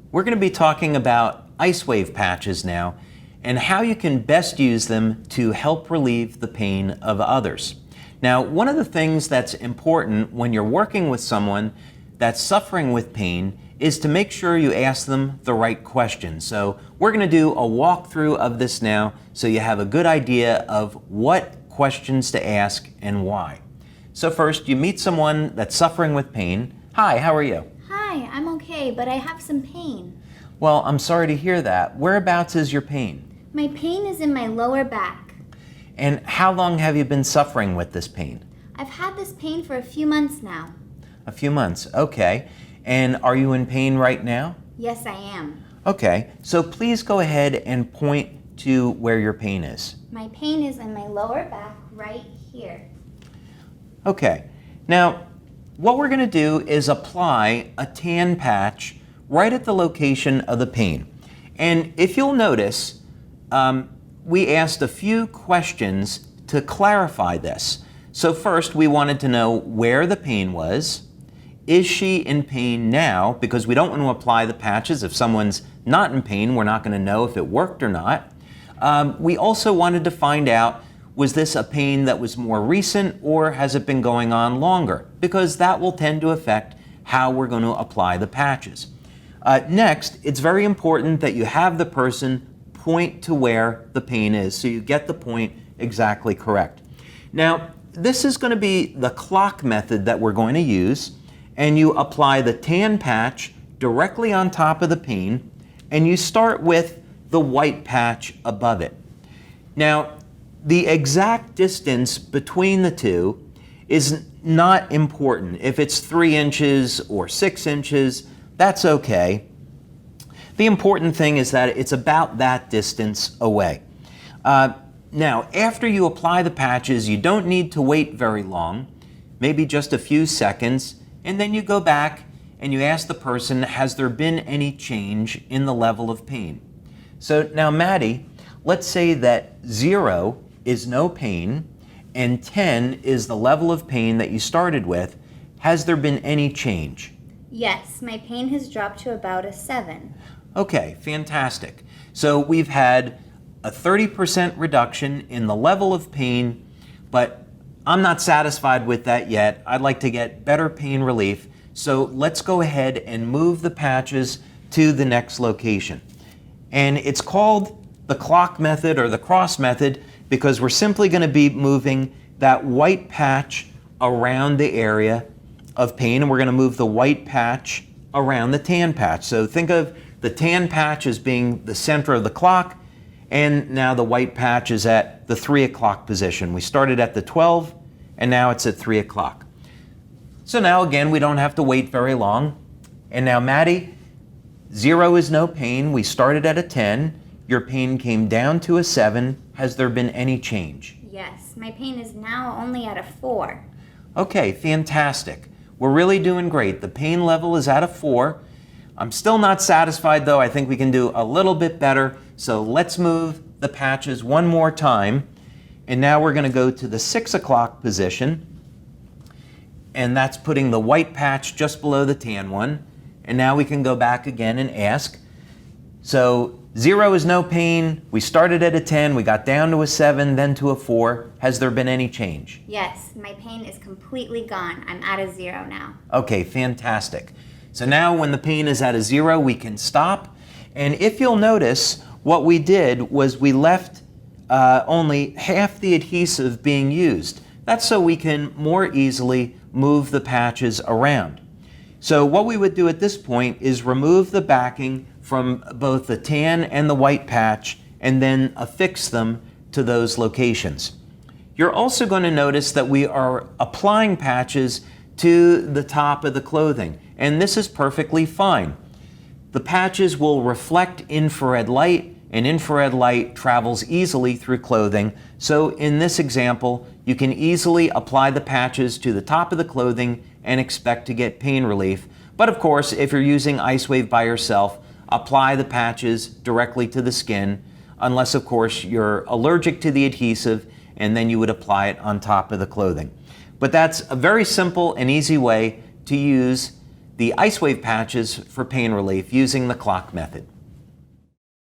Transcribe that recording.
We're going to be talking about Icewave patches now and how you can best use them to help relieve the pain of others. Now, one of the things that's important when you're working with someone that's suffering with pain is to make sure you ask them the right questions. So we're going to do a walkthrough of this now so you have a good idea of what questions to ask and why. So first, you meet someone that's suffering with pain. Hi, how are you? Hi, I'm okay, but I have some pain. Well, I'm sorry to hear that. Whereabouts is your pain? My pain is in my lower back. And how long have you been suffering with this pain? I've had this pain for a few months now. A few months, okay. And are you in pain right now? Yes, I am. Okay, so please go ahead and point to where your pain is. My pain is in my lower back right here. Okay, now what we're going to do is apply a tan patch right at the location of the pain. And if you'll notice, we asked a few questions to clarify this. So first, we wanted to know where the pain was. Is she in pain now? Because we don't want to apply the patches. If someone's not in pain, we're not going to know if it worked or not. We also wanted to find out, was this a pain that was more recent or has it been going on longer? Because that will tend to affect how we're going to apply the patches. Next, it's very important that you have the person point to where the pain is so you get the point exactly correct. Now, this is going to be the clock method that we're going to use, and you apply the tan patch directly on top of the pain, and you start with the white patch above it. Now, the exact distance between the two is not important. If it's 3 inches or 6 inches, that's okay. The important thing is that it's about that distance away. Now, after you apply the patches, you don't need to wait very long, maybe just a few seconds, and then you go back and you ask the person, has there been any change in the level of pain? So now, Maddie, let's say that 0 is no pain and 10 is the level of pain that you started with. Has there been any change? Yes, my pain has dropped to about a 7. Okay, fantastic. So we've had a 30% reduction in the level of pain, but I'm not satisfied with that yet. I'd like to get better pain relief. So let's go ahead and move the patches to the next location. And it's called the clock method or the cross method because we're simply going to be moving that white patch around the area of pain, and we're going to move the white patch around the tan patch. So think of the tan patch as being the center of the clock, and now the white patch is at the 3 o'clock position. We started at the 12, and now it's at 3 o'clock. So now again, we don't have to wait very long. And now, Maddie, 0 is no pain. We started at a 10. Your pain came down to a 7. Has there been any change? Yes, my pain is now only at a 4. Okay, fantastic. We're really doing great. The pain level is at a 4. I'm still not satisfied though. I think we can do a little bit better. So let's move the patches one more time. And now we're going to go to the 6 o'clock position. And that's putting the white patch just below the tan one. And now we can go back again and ask. So 0 is no pain. We started at a 10. We got down to a 7, then to a 4. Has there been any change? Yes, my pain is completely gone. I'm at a 0 now. Okay, fantastic. So now when the pain is at a 0, we can stop. And if you'll notice, what we did was we left only half the adhesive being used. That's so we can more easily move the patches around. So what we would do at this point is remove the backing from both the tan and the white patch and then affix them to those locations. You're also going to notice that we are applying patches to the top of the clothing, and this is perfectly fine. The patches will reflect infrared light, and infrared light travels easily through clothing. So in this example, you can easily apply the patches to the top of the clothing and expect to get pain relief. But of course, if you're using Icewave by yourself, apply the patches directly to the skin, unless of course you're allergic to the adhesive, and then you would apply it on top of the clothing. But that's a very simple and easy way to use the Icewave patches for pain relief using the clock method.